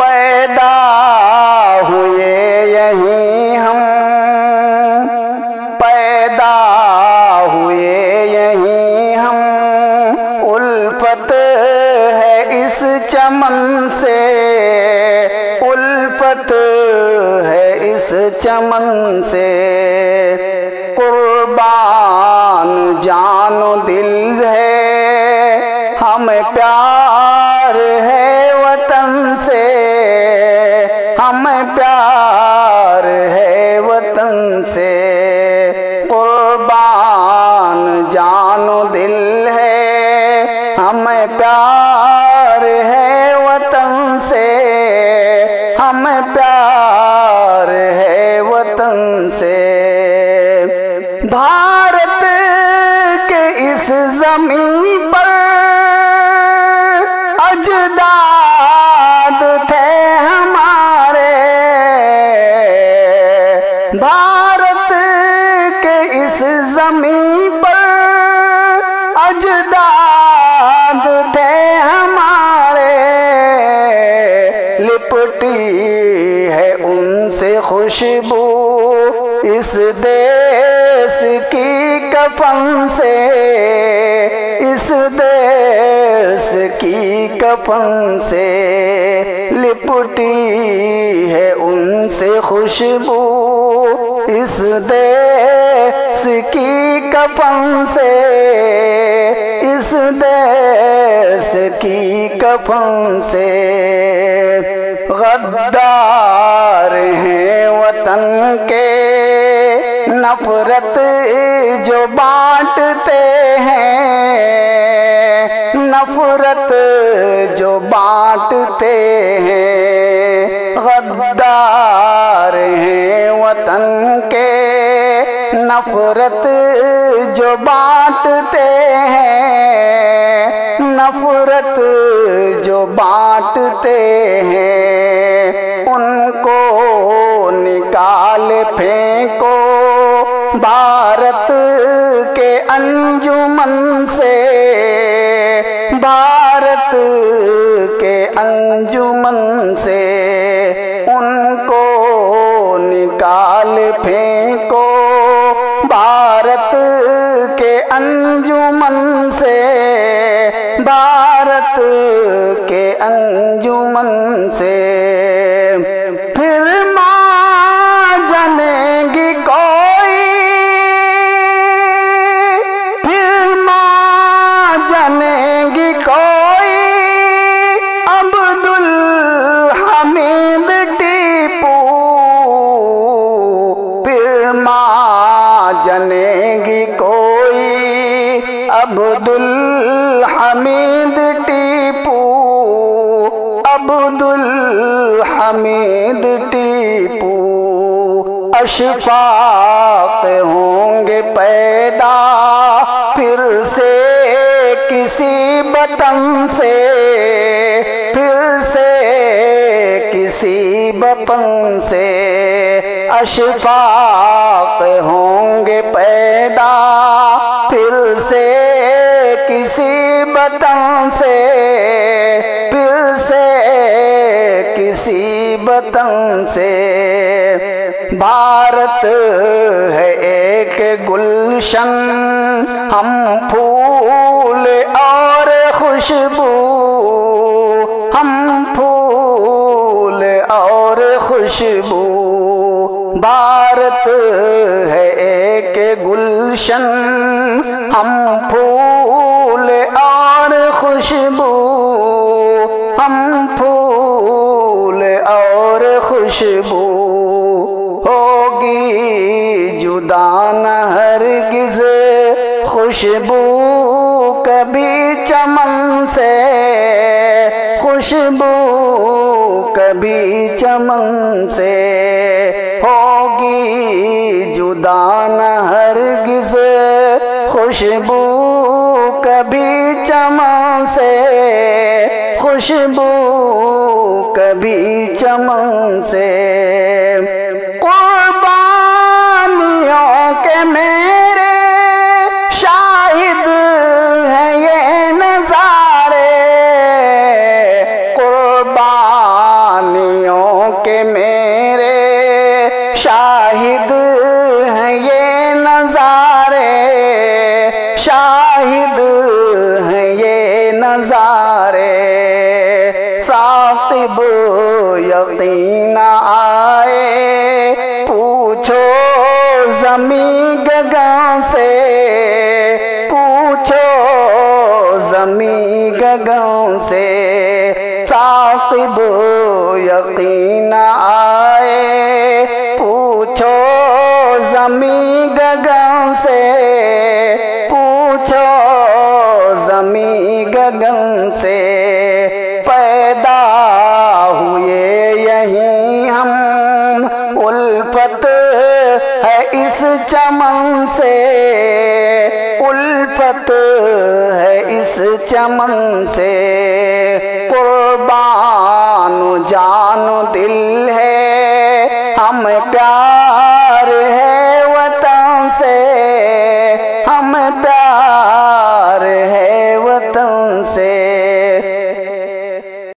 پیدا ہوئے یہیں ہم، پیدا ہوئے یہیں ہم، الفت ہے اس چمن سے، الفت ہے اس چمن سے، قربان جان و دل ہے ہمیں پیار ہے وطن سے، ہمیں پیار ہے وطن سے، قربان جان و دل ہے ہمیں پیار ہے وطن سے، ہمیں پیار ہے وطن سے۔ بھارت کے اس زمین پر اجداد تھے ہمارے، بھارت کے اس زمین پر اجداد تھے ہمارے، لپٹی ہے ان سے خوشبو اس دیس کی کفن سے، اس دیس کی کفن سے، لپٹی ہے ان سے خوشبو اس دیس کی کفن سے، اس دیس کی کفن سے۔ غدار ہیں وطن کے نفرت جو بانٹتے ہیں، نفرت جو بانٹتے ہیں، غدار ہیں وطن کے نفرت جو بانٹتے ہیں، نفرت جو بانٹتے ہیں، ان کو نکال پھینکو بھارت کے انجمن سے، بھارت کے انجمن سے، ان کو نکال پھینکو بھارت کے انجمن سے، بھارت کے انجمن سے۔ پھر ماں جنے گی کوئی، پھر ماں جنے گی کوئی، عبد الحمید ٹیپو، پھر ماں جنے گی کوئی، عبد الحمید ٹیپو، عبد الحمید ٹیپو۔ اشفاق ہوں گے پیدا پھر سے کسی وطن سے، پھر سے کسی وطن سے، اشفاق ہوں گے پیدا پھر سے کسی وطن سے، پھر سے کسی وطن سے۔ بھارت ہے ایک گلشن، ہم پھول اور خوشبو، ہم پھول اور خوشبو۔ بھارت ہے ایک گلشن، ہم پھول اور خوشبو، ہم پھول اور خوشبو۔ ہوگی جدا نہ ہرگز خوشبو کبھی چمن سے، خوشبو کبھی چمن سے۔ ہوگی جدا نہ ہرگز خوشبو کبھی چمن سے، خوشبو کبھی چمن سے۔ قربانیوں کے میرے شاہد ہیں یہ نظارے، قربانیوں کہ میرے شاہد ہیں یہ نظارے، شاہد ہیں یہ نظارے، ثاقب یقین آئے پوچھو زمین گگن سے، پوچھو زمین گگن سے، ثاقب یقین آئے پوچھو زمین گگن سے، پوچھو زمین گگن سے، پیدا ہوئے یہیں ہم، الفت ہے اس چمن سے، الفت ہے اس چمن سے، قربان جان دل ہے ہم پیار